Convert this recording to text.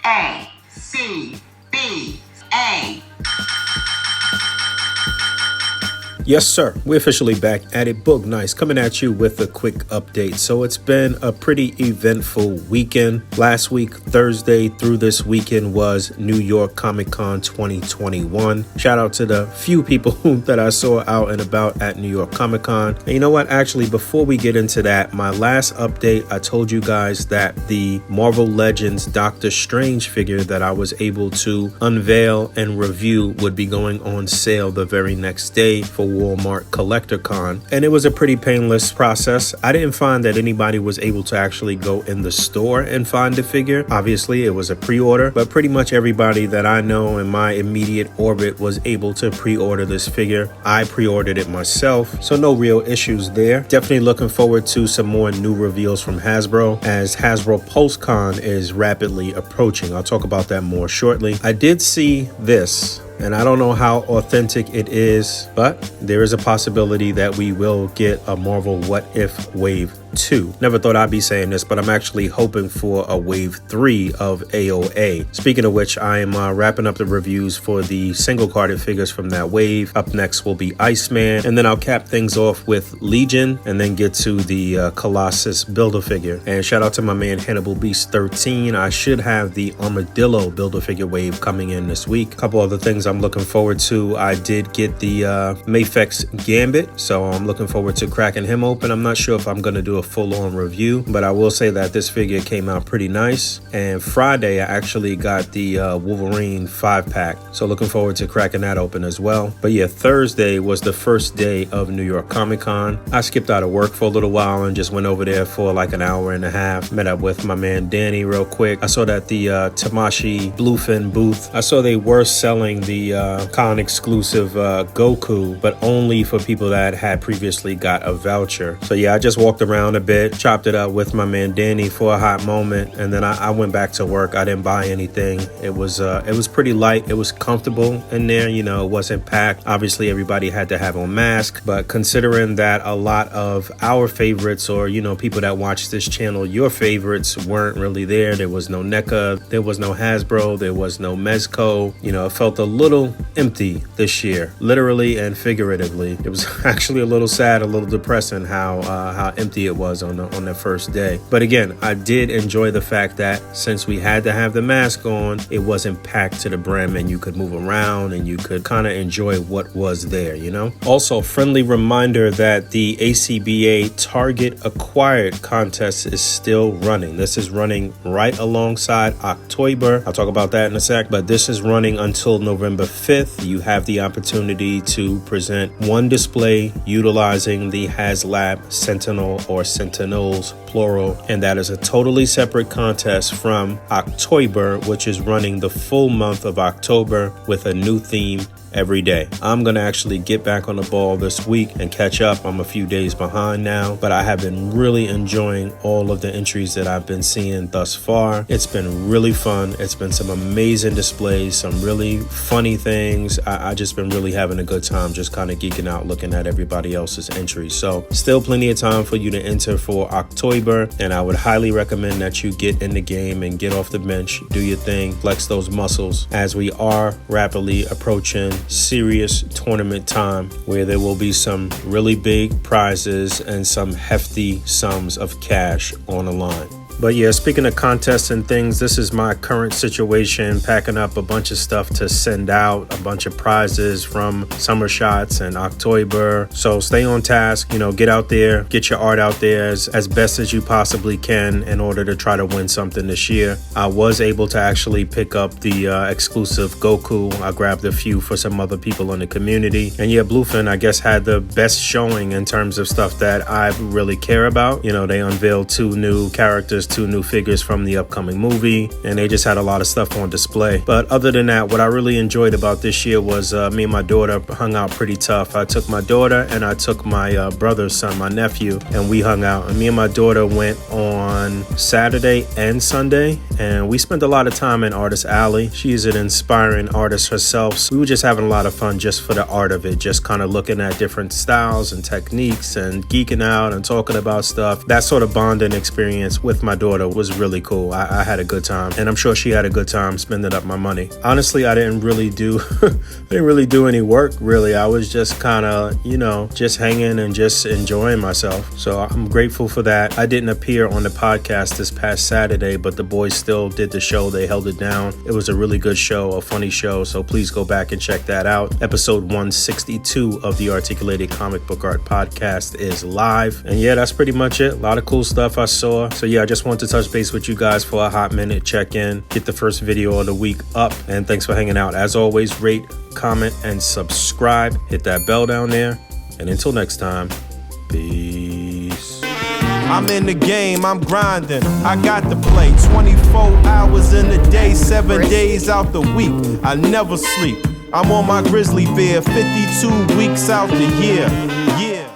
A.C.B.A. Yes, sir. We're officially back at it. Boog Nice coming at you with a quick update. So it's been a pretty eventful weekend. Last week, Thursday through this weekend was New York Comic Con 2021. Shout out to the few people that I saw out and about at New York Comic Con. And you know what? Actually, before we get into that, my last update, I told you guys that the Marvel Legends Doctor Strange figure that I was able to unveil and review would be going on sale the very next day for Walmart Collector Con, and it was a pretty painless process. I didn't find that anybody was able to actually go in the store and find the figure. Obviously, it was a pre-order, but pretty much everybody that I know in my immediate orbit was able to pre-order this figure. I pre-ordered it myself, so no real issues there. Definitely looking forward to some more new reveals from Hasbro, as Hasbro PulseCon is rapidly approaching. I'll talk about that more shortly. I did see this, and I don't know how authentic it is, but there is a possibility that we will get a Marvel What If Wave 2. Never thought I'd be saying this, but I'm actually hoping for a Wave 3 of AOA. Speaking of which, I am wrapping up the reviews for the single carded figures from that wave. Up next will be Iceman, and then I'll cap things off with Legion, and then get to the Colossus Build-A-Figure. And shout out to my man Hannibal Beast 13. I should have the Armadillo Build-A-Figure wave coming in this week. A couple other things I'm looking forward to. I did get the Mafex Gambit, so I'm looking forward to cracking him open. I'm not sure if I'm going to do a full-on review, but I will say that this figure came out pretty nice. And Friday I actually got the Wolverine 5-pack, so looking forward to cracking that open as well. But yeah, Thursday was the first day of New York Comic Con. I skipped out of work for a little while and just went over there for like an hour and a half. Met up with my man Danny real quick. I saw that the Tamashii Bluefin booth, I saw they were selling the con exclusive Goku, but only for people that had previously got a voucher. So yeah, I just walked around a bit, chopped it up with my man Danny for a hot moment, and then I went back to work. I didn't buy anything. It was pretty light. It was comfortable in there, you know, it wasn't packed. Obviously everybody had to have on mask, but considering that a lot of our favorites, or you know, people that watch this channel, your favorites weren't really there. There was no NECA, there was no Hasbro, there was no Mezco. You know, it felt a little empty this year, literally and figuratively. It was actually a little sad, a little depressing how empty it was on the first day. But again, I did enjoy the fact that since we had to have the mask on, it wasn't packed to the brim, and you could move around and you could kind of enjoy what was there, you know. Also, friendly reminder that the ACBA Target Acquired contest is still running. This is running right alongside October. I'll talk about that in a sec, but this is running until November 5th. You have the opportunity to present one display utilizing the Haslab Sentinel, or Sentinels plural, and that is a totally separate contest from October, which is running the full month of October with a new theme every day. I'm gonna actually get back on the ball this week and catch up. I'm a few days behind now, but I have been really enjoying all of the entries that I've been seeing thus far. It's been really fun. It's been some amazing displays, some really funny things. I just been really having a good time, just kind of geeking out looking at everybody else's entries. So still plenty of time for you to enter for October, and I would highly recommend that you get in the game and get off the bench, do your thing, flex those muscles, as we are rapidly approaching serious tournament time, where there will be some really big prizes and some hefty sums of cash on the line. But yeah, speaking of contests and things, this is my current situation, packing up a bunch of stuff to send out, a bunch of prizes from Summer Shots and October. So stay on task, you know, get out there, get your art out there as best as you possibly can in order to try to win something this year. I was able to actually pick up the exclusive Goku. I grabbed a few for some other people in the community. And yeah, Bluefin, I guess, had the best showing in terms of stuff that I really care about. You know, they unveiled 2 new characters, 2 new figures from the upcoming movie, and they just had a lot of stuff on display. But other than that, what I really enjoyed about this year was me and my daughter hung out pretty tough. I took my daughter and I took my brother's son, my nephew, and we hung out. And me and my daughter went on Saturday and Sunday, and we spent a lot of time in Artist Alley. She's an inspiring artist herself, so we were just having a lot of fun just for the art of it, just kind of looking at different styles and techniques and geeking out and talking about stuff. That sort of bonding experience with my daughter was really cool. I had a good time, and I'm sure she had a good time spending up my money. Honestly, I didn't really do any work, really. I was just kind of, just hanging and just enjoying myself. So I'm grateful for that. I didn't appear on the podcast this past Saturday, but the boys still did the show. They held it down. It was a really good show, a funny show. So please go back and check that out. Episode 162 of the Articulated Comic Book Art Podcast is live. And yeah, that's pretty much it. A lot of cool stuff I saw. So yeah, I just wanted to touch base with you guys for a hot minute, check in, get the first video of the week up. And thanks for hanging out. As always, rate, comment, and subscribe. Hit that bell down there. And until next time, peace. I'm in the game, I'm grinding, I got to play 24 hours in a day, 7 days out the week, I never sleep. I'm on my grizzly bear, 52 weeks out the year.